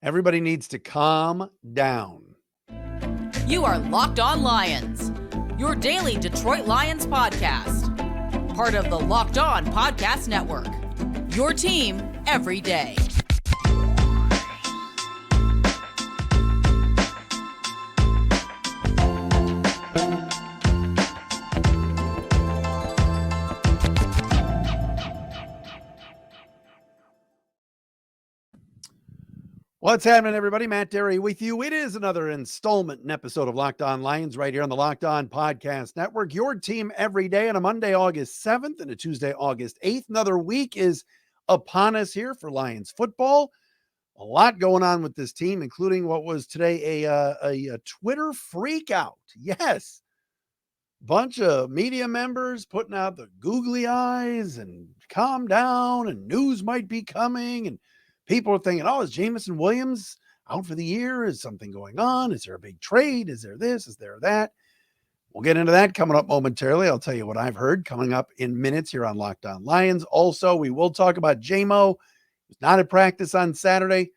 Everybody needs to calm down. You are Locked On Lions, your daily Detroit Lions podcast. Part of the Locked On Podcast Network, your team every day. What's happening, everybody? Matt Derry with you. It is another installment and episode of Locked On Lions right here on the Locked On Podcast Network. Your team every day on a Monday, August 7th and a Tuesday, August 8th. Another week is upon us here for Lions football. A lot going on with this team, including what was today a Twitter freak out. Yes. Bunch of media members putting out the googly eyes and calm down and news might be coming, and people are thinking, oh, is Jameson Williams out for the year? Is something going on? Is there a big trade? Is there this? Is there that? We'll get into that coming up momentarily. I'll tell you what I've heard coming up in minutes here on Locked On Lions. Also, we will talk about J-Mo. He was not at practice on Saturday.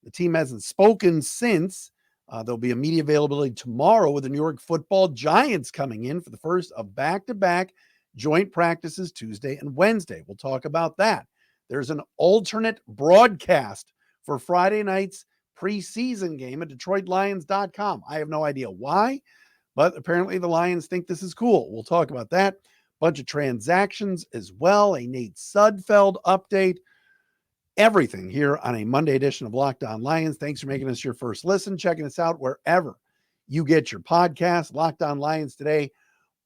The team hasn't spoken since. There'll be a media availability tomorrow with the New York Football Giants coming in for the first of back-to-back joint practices Tuesday and Wednesday. We'll talk about that. There's an alternate broadcast for Friday night's preseason game at DetroitLions.com. I have no idea why, but apparently the Lions think this is cool. We'll talk about that. Bunch of transactions as well, a Nate Sudfeld update. Everything here on a Monday edition of Locked On Lions. Thanks for making us your first listen, checking us out wherever you get your podcast. Locked On Lions today,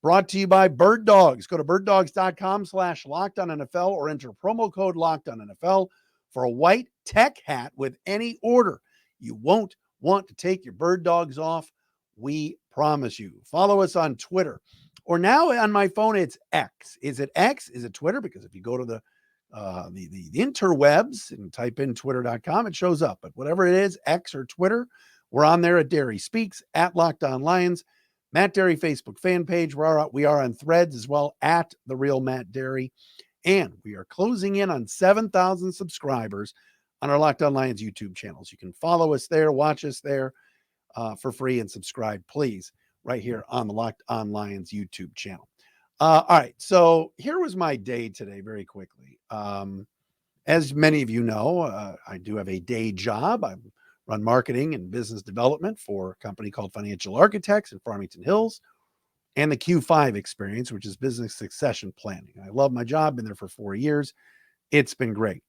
brought to you by Bird Dogs. Go to birddogs.com/LockedOnNFL or enter promo code LockedOnNFL for a white tech hat with any order. You won't want to take your Bird Dogs off. We promise you. Follow us on Twitter. Or now on my phone, it's X. Is it X? Is it Twitter? Because if you go to the interwebs and type in twitter.com, it shows up. But whatever it is, X or Twitter, we're on there at Derry Speaks, at Locked On Lions. Matt Derry Facebook fan page. We are on Threads as well, at The Real Matt Derry. And we are closing in on 7,000 subscribers on our Locked On Lions YouTube channels. You can follow us there, watch us there for free, and subscribe, please, right here on the Locked On Lions YouTube channel. All right, so here was my day today very quickly. As many of you know, I do have a day job. I run marketing and business development for a company called Financial Architects in Farmington Hills, and the Q5 experience, which is business succession planning. I love my job, been there for 4 years. It's been great.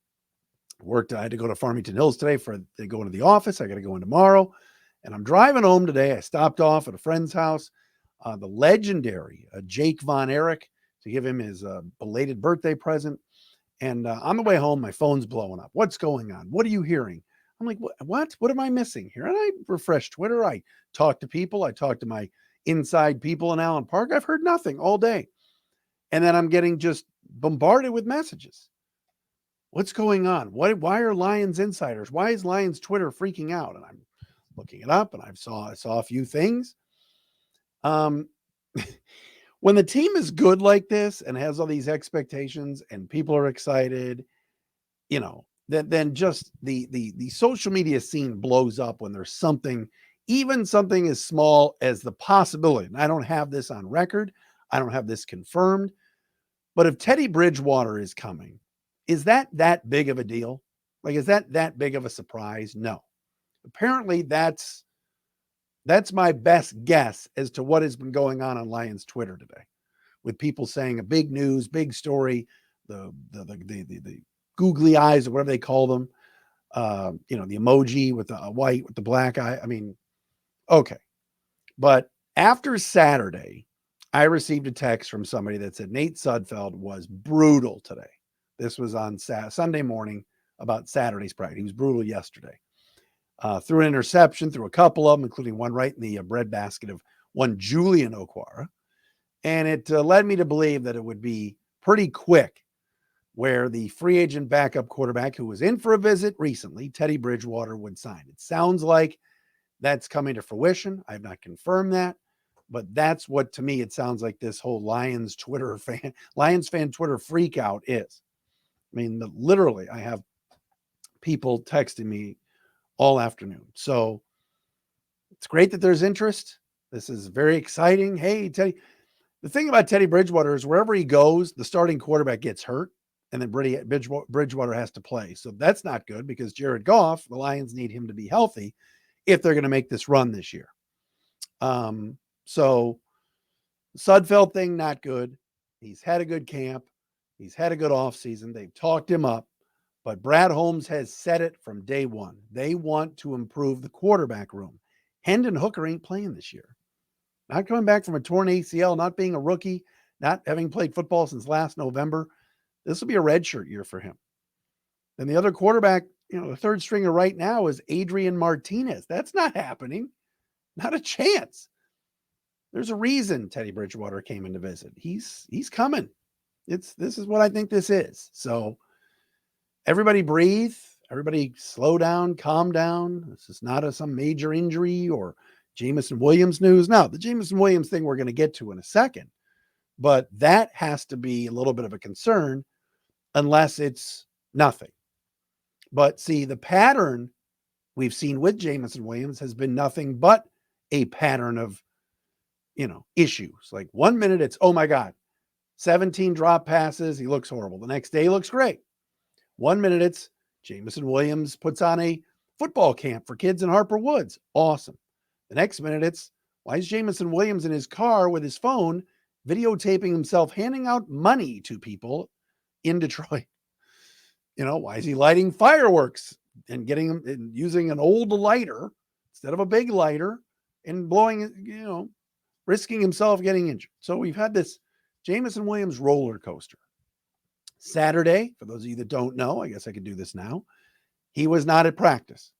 I had to go to Farmington Hills today to go into the office. I got to go in tomorrow, and I'm driving home today. I stopped off at a friend's house. The legendary Jake Von Erich, to give him his belated birthday present. And on the way home, my phone's blowing up. What's going on? What are you hearing? I'm like, what? What am I missing here? And I refresh Twitter. I talk to people. I talk to my inside people in Allen Park. I've heard nothing all day. And then I'm getting just bombarded with messages. What's going on? Why are Lions insiders? Why is Lions Twitter freaking out? And I'm looking it up, and I saw a few things. When the team is good like this and has all these expectations and people are excited, then just the social media scene blows up when there's something, even something as small as the possibility. And I don't have this on record. I don't have this confirmed, but if Teddy Bridgewater is coming, is that big of a deal? Like, is that big of a surprise? No. Apparently that's my best guess as to what has been going on Lions Twitter today, with people saying a big news, big story, the googly eyes or whatever they call them, the emoji with the white with the black eye. I mean, okay. But after Saturday, I received a text from somebody that said Nate Sudfeld was brutal today. This was on Sunday morning about Saturday's practice. He was brutal yesterday. Threw an interception, threw a couple of them, including one right in the breadbasket of one Julian Okwara. And it led me to believe that it would be pretty quick where the free agent backup quarterback who was in for a visit recently, Teddy Bridgewater, would sign. It sounds like that's coming to fruition. I have not confirmed that, but that's what, to me, it sounds like this whole Lions fan Twitter freak out is. I mean, literally, I have people texting me all afternoon. So it's great that there's interest. This is very exciting. Hey, Teddy. The thing about Teddy Bridgewater is wherever he goes, the starting quarterback gets hurt, and then Bridgewater has to play. So that's not good because Jared Goff, the Lions need him to be healthy if they're going to make this run this year. So Sudfeld thing, not good. He's had a good camp. He's had a good offseason. They've talked him up. But Brad Holmes has said it from day one. They want to improve the quarterback room. Hendon Hooker ain't playing this year. Not coming back from a torn ACL, not being a rookie, not having played football since last November. This will be a redshirt year for him. And the other quarterback, the third stringer right now is Adrian Martinez. That's not happening. Not a chance. There's a reason Teddy Bridgewater came in to visit. He's coming. This is what I think this is. So everybody breathe. Everybody slow down, calm down. This is not some major injury or Jameson Williams news. Now, the Jameson Williams thing we're going to get to in a second, but that has to be a little bit of a concern unless it's nothing. But see, the pattern we've seen with Jameson Williams has been nothing but a pattern of, issues. Like 1 minute it's, oh my God, 17 drop passes. He looks horrible. The next day he looks great. 1 minute it's Jameson Williams puts on a football camp for kids in Harper Woods. Awesome. The next minute it's, why is Jameson Williams in his car with his phone videotaping himself handing out money to people in Detroit? Why is he lighting fireworks and using an old lighter instead of a big lighter and blowing, risking himself getting injured? So we've had this Jameson Williams roller coaster. Saturday, for those of you that don't know, I guess I could do this now. He was not at practice.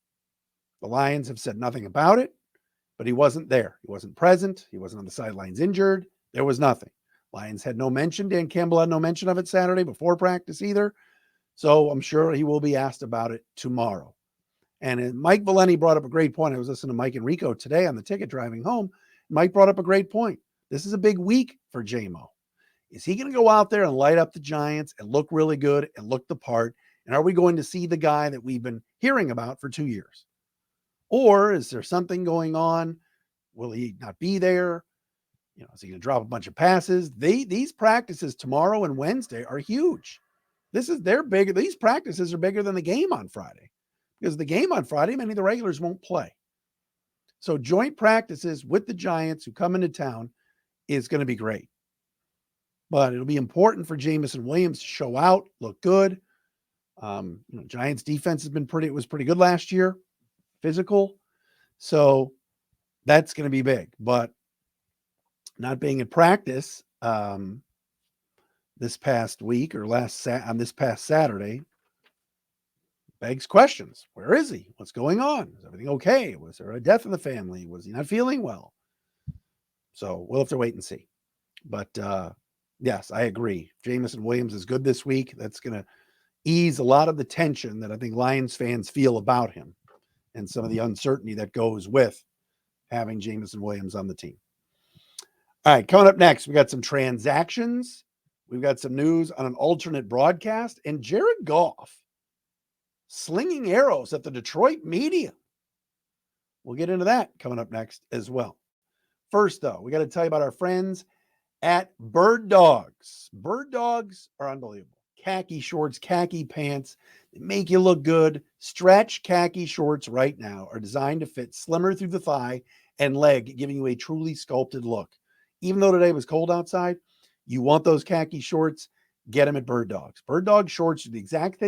The Lions have said nothing about it, but he wasn't there. He wasn't present. He wasn't on the sidelines injured. There was nothing. Lions had no mention. Dan Campbell had no mention of it Saturday before practice either. So I'm sure he will be asked about it tomorrow. And Mike Valeni brought up a great point. I was listening to Mike and Rico today on the ticket driving home. Mike brought up a great point. This is a big week for J-Mo. Is he going to go out there and light up the Giants and look really good and look the part? And are we going to see the guy that we've been hearing about for 2 years? Or is there something going on? Will he not be there? Is he going to drop a bunch of passes? These practices tomorrow and Wednesday are huge. They're bigger. These practices are bigger than the game on Friday, because the game on Friday, many of the regulars won't play. So joint practices with the Giants who come into town is going to be great. But it'll be important for Jameson Williams to show out, look good. Giants defense was pretty good last year, physical. So that's going to be big. But not being in practice this past week or on this past Saturday begs questions. Where is he? What's going on? Is everything okay? Was there a death in the family? Was he not feeling well? So we'll have to wait and see. But yes, I agree. Jameson Williams is good this week. That's going to ease a lot of the tension that I think Lions fans feel about him and some of the uncertainty that goes with having Jameson Williams on the team. All right, coming up next, we got some transactions. We've got some news on an alternate broadcast and Jared Goff slinging arrows at the Detroit media. We'll get into that coming up next as well. First, though, we got to tell you about our friends at Bird Dogs. Bird Dogs are unbelievable. Khaki shorts, khaki pants, they make you look good. Stretch khaki shorts right now are designed to fit slimmer through the thigh and leg, giving you a truly sculpted look. Even though today was cold outside, you want those khaki shorts, get them at Bird Dogs. Bird Dog shorts are the exact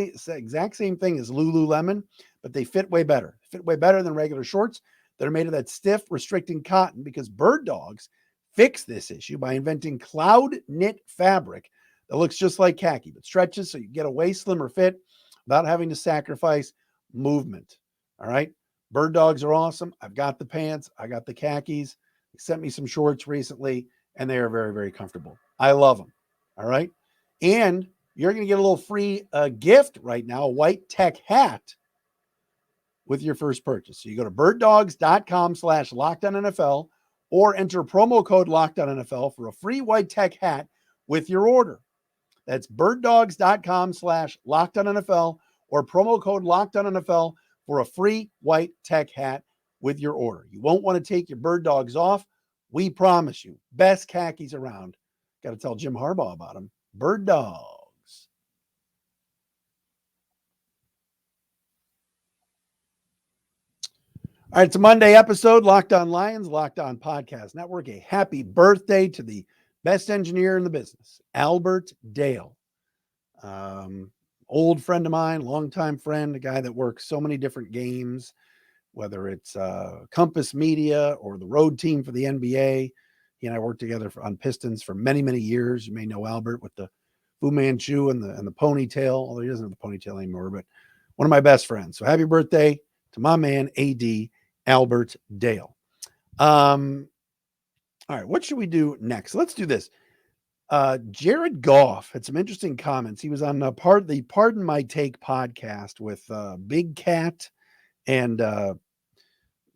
same thing as Lululemon, but they fit way better. Fit way better than regular shorts that are made of that stiff, restricting cotton, because Bird Dogs fix this issue by inventing cloud knit fabric that looks just like khaki, but stretches so you get a way slimmer fit without having to sacrifice movement. All right. Bird Dogs are awesome. I've got the pants. I got the khakis. They sent me some shorts recently, and they are very, very comfortable. I love them. All right. And you're going to get a little free gift right now, a white tech hat with your first purchase. So you go to birddogs.com/LockedOnNFL or enter promo code LockedOnNFL for a free white tech hat with your order. That's birddogs.com/LockedOnNFL or promo code LockedOnNFL for a free white tech hat with your order. You won't want to take your bird dogs off. We promise you. Best khakis around. Got to tell Jim Harbaugh about them. Bird dogs. All right, it's a Monday episode, Locked On Lions, Locked On Podcast Network. A happy birthday to the best engineer in the business, Albert Dale. Old friend of mine, longtime friend, a guy that works so many different games, whether it's Compass Media or the road team for the NBA. He and I worked together on Pistons for many, many years. You may know Albert with the Fu Manchu and the ponytail, although he doesn't have the ponytail anymore, but one of my best friends. So happy birthday to my man, AD Albert Dale. All right, what should we do next? Let's do this. Jared Goff had some interesting comments. He was on the Pardon My Take podcast with Big Cat and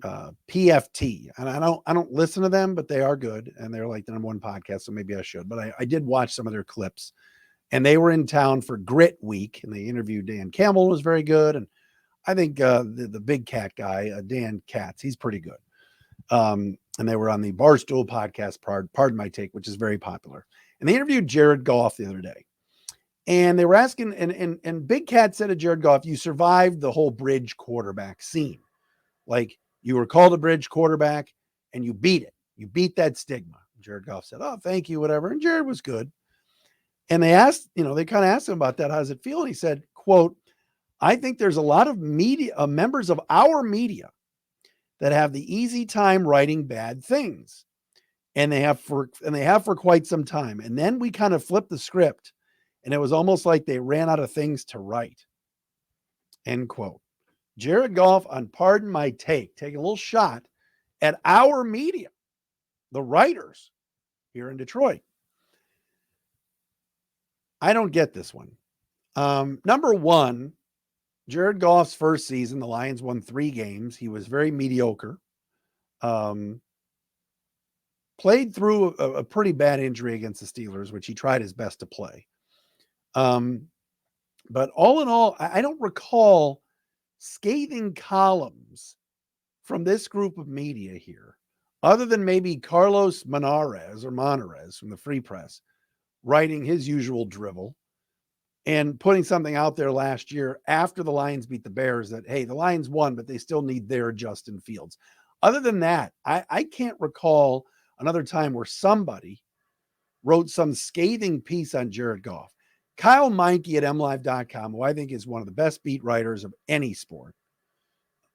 PFT. And I don't listen to them, but they are good. And they're like the number one podcast. So maybe I should, but I did watch some of their clips, and they were in town for Grit Week, and they interviewed Dan Campbell, was very good. And I think the Big Cat guy, Dan Katz, he's pretty good. And they were on the Barstool podcast, Pardon My Take, which is very popular. And they interviewed Jared Goff the other day. And they were asking, and Big Cat said to Jared Goff, you survived the whole bridge quarterback scene. Like, you were called a bridge quarterback and you beat it. You beat that stigma. Jared Goff said, oh, thank you, whatever. And Jared was good. And they asked, they kind of asked him about that. How does it feel? And he said, quote, I think there's a lot of media, members of our media that have the easy time writing bad things. And they have for quite some time. And then we kind of flipped the script, and it was almost like they ran out of things to write. End quote. Jared Goff on Pardon My Take, taking a little shot at our media, the writers here in Detroit. I don't get this one. Number one, Jared Goff's first season, the Lions won 3 games. He was very mediocre. Played through a pretty bad injury against the Steelers, which he tried his best to play. But all in all, I don't recall scathing columns from this group of media here, other than maybe Carlos Monarez from the Free Press, writing his usual drivel and putting something out there last year after the Lions beat the Bears that, hey, the Lions won, but they still need their Justin Fields. Other than that, I can't recall another time where somebody wrote some scathing piece on Jared Goff. Kyle Meinke at MLive.com, who I think is one of the best beat writers of any sport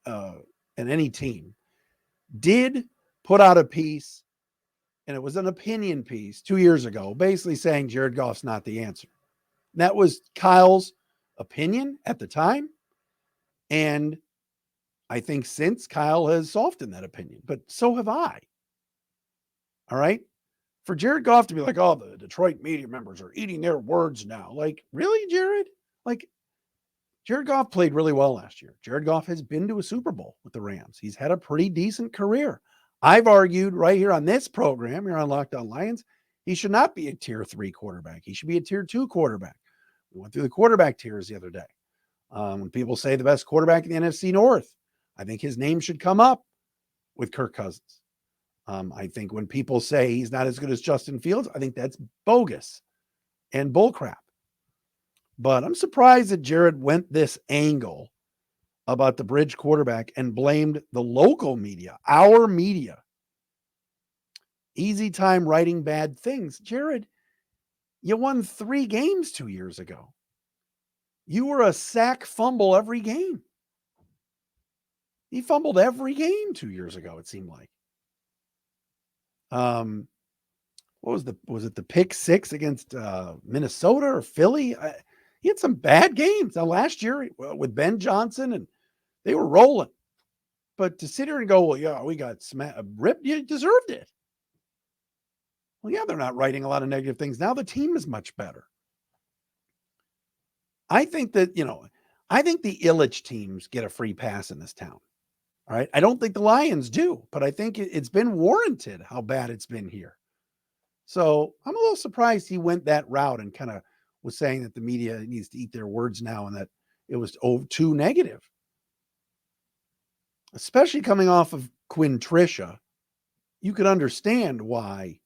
and any team, did put out a piece, and it was an opinion piece 2 years ago, basically saying Jared Goff's not the answer. And that was Kyle's opinion at the time. And I think since Kyle has softened that opinion, but so have I. All right. For Jared Goff to be like, oh, the Detroit media members are eating their words now. Like, really, Jared? Like, Jared Goff played really well last year. Jared Goff has been to a Super Bowl with the Rams. He's had a pretty decent career. I've argued right here on this program, here on Locked On Lions, he should not be a tier 3 quarterback. He should be a tier 2 quarterback. We went through the quarterback tiers the other day. When people say the best quarterback in the NFC North, I think his name should come up with Kirk Cousins. I think when people say he's not as good as Justin Fields, I think that's bogus and bullcrap. But I'm surprised that Jared went this angle about the bridge quarterback and blamed the local media, our media. Easy time writing bad things. Jared, you won 3 games 2 years ago. You were a sack fumble every game. He fumbled every game 2 years ago, it seemed like. Was it the pick 6 against Minnesota or Philly? He had some bad games. Now last year with Ben Johnson, and they were rolling. But to sit here and go, well, yeah, we got ripped, you deserved it. Well, yeah, they're not writing a lot of negative things. Now the team is much better. I think that, I think the Illich teams get a free pass in this town. All right. I don't think the Lions do, but I think it's been warranted how bad it's been here. So I'm a little surprised he went that route and kind of was saying that the media needs to eat their words now and that it was too negative. especially coming off of Quinn Trisha, you could understand why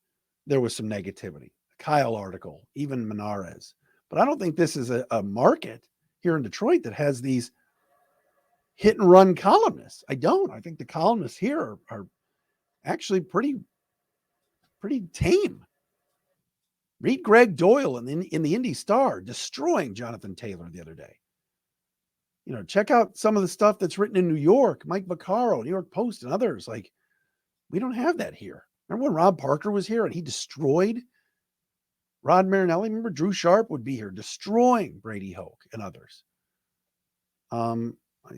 there was some negativity. Kyle article, even Menares. But I don't think this is a market here in Detroit that has these hit and run columnists. I don't. I think the columnists here are actually pretty tame. Read Greg Doyle in the Indy Star destroying Jonathan Taylor the other day. Check out some of the stuff that's written in New York, Mike Vaccaro, New York Post, and others. Like, we don't have that here. Remember when Rob Parker was here and he destroyed Rod Marinelli? Remember Drew Sharp would be here destroying Brady Hoke and others. I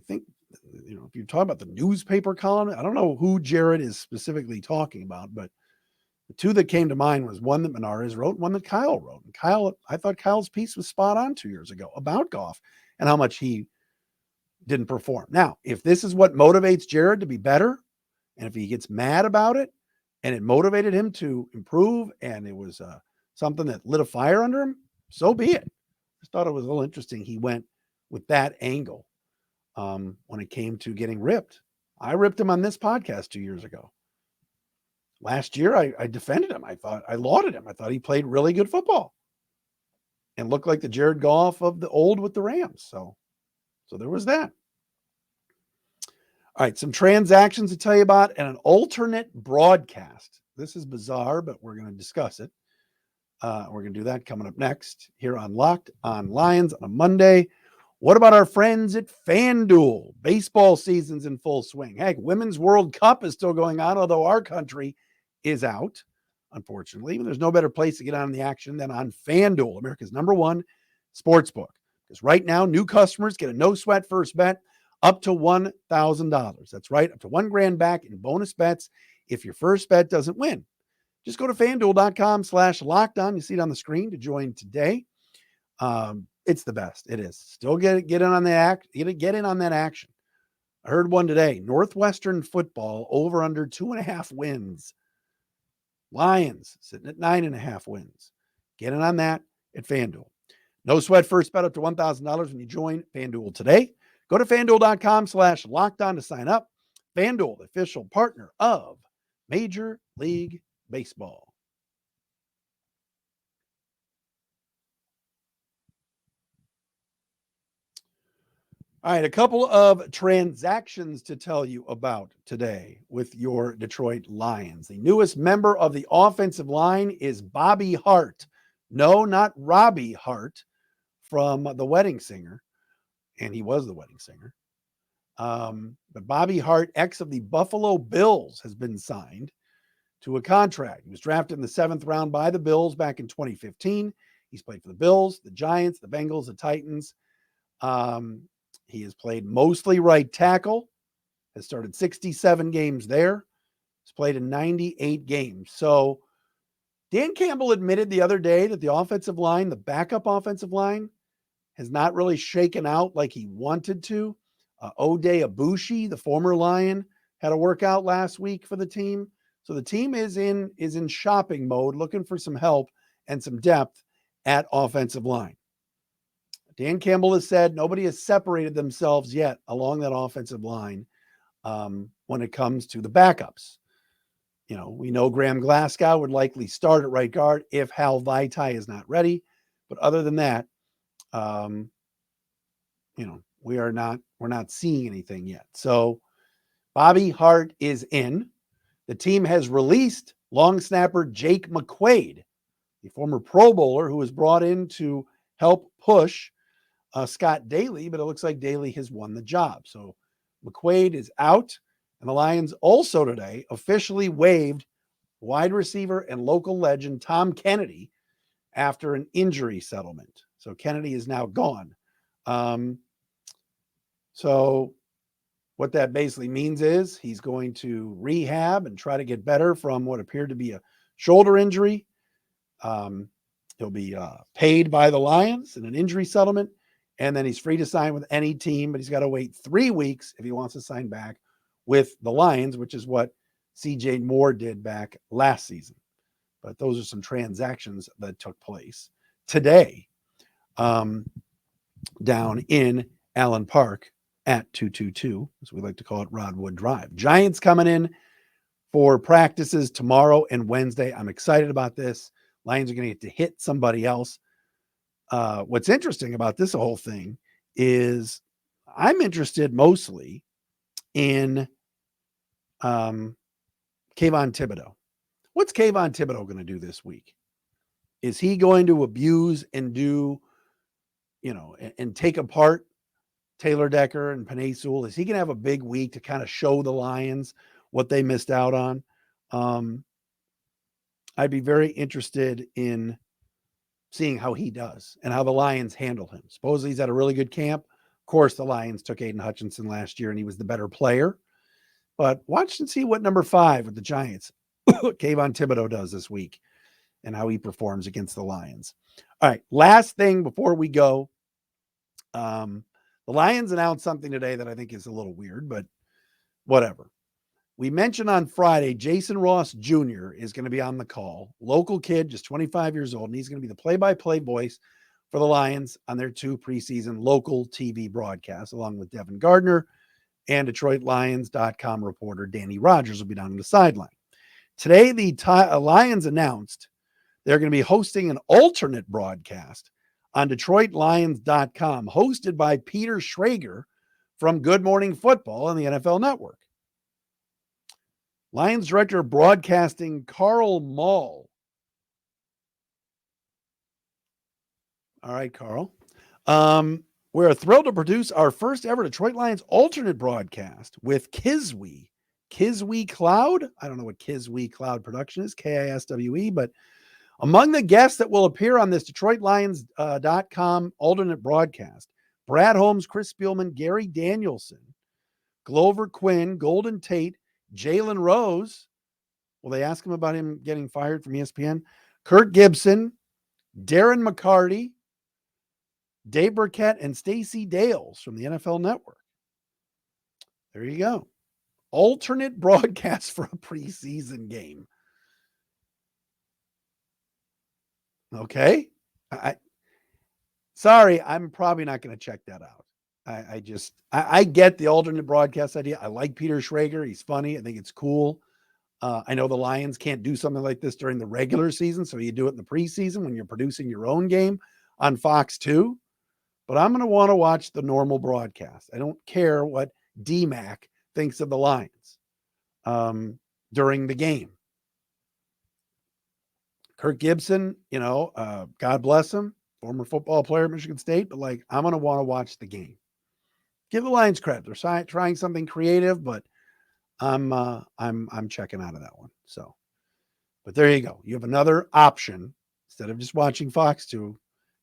think, if you talk about the newspaper column, I don't know who Jared is specifically talking about, but the two that came to mind was one that Menares wrote, one that Kyle wrote. And I thought Kyle's piece was spot on 2 years ago about Goff and how much he didn't perform. Now, if this is what motivates Jared to be better, and if he gets mad about it and it motivated him to improve and it was something that lit a fire under him, so be it. Just thought it was a little interesting he went with that angle when it came to getting ripped. I ripped him on this podcast 2 years ago. Last year, I defended him. I lauded him. I thought he played really good football and looked like the Jared Goff of the old with the Rams. So there was that. All right, some transactions to tell you about and an alternate broadcast. This is bizarre, but we're going to discuss it. We're going to do that coming up next here on Locked on Lions on a Monday. What about our friends at FanDuel? Baseball season's in full swing. Heck, Women's World Cup is still going on, although our country is out, unfortunately. There's no better place to get on the action than on FanDuel, America's #1 sportsbook. Because right now, new customers get a no-sweat first bet up to $1,000. That's right, up to $1,000 back in bonus bets if your first bet doesn't win. Just go to FanDuel.com/lockedon. You see it on the screen to join today. It's the best. It is. Still get in on that action. I heard one today. Northwestern football over under 2.5 wins. Lions sitting at 9.5 wins. Get in on that at FanDuel. No sweat first bet up to $1,000 when you join FanDuel today. Go to FanDuel.com/lockedon to sign up. FanDuel, the official partner of Major League Baseball. All right, a couple of transactions to tell you about today with your Detroit Lions. The newest member of the offensive line is Bobby Hart. No, not Robbie Hart from The Wedding Singer, and he was The Wedding Singer. But Bobby Hart, ex of the Buffalo Bills, has been signed to a contract. He was drafted in the 7th round by the Bills back in 2015. He's played for the Bills, the Giants, the Bengals, the Titans. He has played mostly right tackle, has started 67 games there. He's played in 98 games. So Dan Campbell admitted the other day that the offensive line, the backup offensive line, has not really shaken out like he wanted to. Ode Abushi, the former Lion, had a workout last week for the team. So the team is in shopping mode, looking for some help and some depth at offensive line. Dan Campbell has said nobody has separated themselves yet along that offensive line when it comes to the backups. We know Graham Glasgow would likely start at right guard if Hal Vaitai is not ready. But other than that, we're not seeing anything yet. So Bobby Hart is in. The team has released long snapper Jake McQuaid, the former Pro Bowler who was brought in to help push Scott Daly, but it looks like Daly has won the job. So McQuaid is out, and the Lions also today officially waived wide receiver and local legend Tom Kennedy after an injury settlement. So Kennedy is now gone. So what that basically means is he's going to rehab and try to get better from what appeared to be a shoulder injury. He'll be paid by the Lions in an injury settlement, and then he's free to sign with any team, but he's got to wait 3 weeks if he wants to sign back with the Lions, which is what C.J. Moore did back last season. But those are some transactions that took place today down in Allen Park, at 222, as we like to call it, Rodwood Drive. Giants coming in for practices tomorrow and Wednesday. I'm excited about this. Lions are going to get to hit somebody else. What's interesting about this whole thing is I'm interested mostly in Kayvon Thibodeau. What's Kayvon Thibodeau going to do this week? Is he going to abuse and do, and take apart Taylor Decker and Penei Sewell? Is he going to have a big week to kind of show the Lions what they missed out on? I'd be very interested in seeing how he does and how the Lions handle him. Supposedly he's at a really good camp. Of course, the Lions took Aiden Hutchinson last year and he was the better player. But watch and see what number 5 with the Giants, Kayvon Thibodeau, does this week and how he performs against the Lions. All right, last thing before we go. The Lions announced something today that I think is a little weird, but whatever. We mentioned on Friday, Jason Ross Jr. is going to be on the call. Local kid, just 25 years old, and he's going to be the play-by-play voice for the Lions on their 2 preseason local TV broadcasts, along with Devin Gardner and DetroitLions.com reporter Danny Rogers will be down on the sideline. Today, the Lions announced they're going to be hosting an alternate broadcast on DetroitLions.com, hosted by Peter Schrager from Good Morning Football on the NFL Network. Lions Director of Broadcasting Carl Mall. All right, Carl. We're thrilled to produce our first ever Detroit Lions alternate broadcast with Kiswe Cloud. I don't know what Kiswe Cloud production is, KISWE, but among the guests that will appear on this DetroitLions.com alternate broadcast, Brad Holmes, Chris Spielman, Gary Danielson, Glover Quinn, Golden Tate, Jalen Rose. Will they ask him about him getting fired from ESPN? Kurt Gibson, Darren McCarty, Dave Burkett, and Stacey Dales from the NFL Network. There you go. Alternate broadcast for a preseason game. Okay. Sorry, I'm probably not going to check that out. I get the alternate broadcast idea. I like Peter Schrager. He's funny. I think it's cool. I know the Lions can't do something like this during the regular season, so you do it in the preseason when you're producing your own game on Fox 2. But I'm going to want to watch the normal broadcast. I don't care what DMAC thinks of the Lions during the game. Kirk Gibson, God bless him, former football player at Michigan State, but I'm going to want to watch the game. Give the Lions credit. They're trying something creative, but I'm checking out of that one. So, but there you go. You have another option. Instead of just watching Fox 2,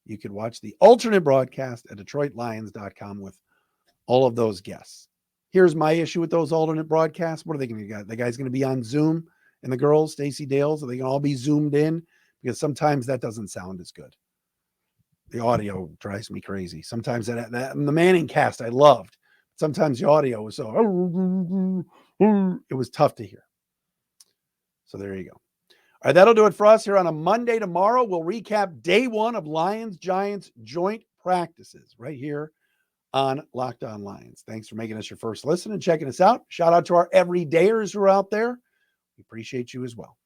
you could watch the alternate broadcast at DetroitLions.com with all of those guests. Here's my issue with those alternate broadcasts. What are they going to get? The guy's going to be on Zoom, and the girls, Stacey Dales, are they going to all be zoomed in? Because sometimes that doesn't sound as good. The audio drives me crazy. Sometimes that the Manning cast I loved. Sometimes the audio was so it was tough to hear. So there you go. All right, that'll do it for us here on a Monday. Tomorrow we'll recap day 1 of Lions-Giants joint practices right here on Locked On Lions. Thanks for making us your first listen and checking us out. Shout out to our everydayers who are out there. We appreciate you as well.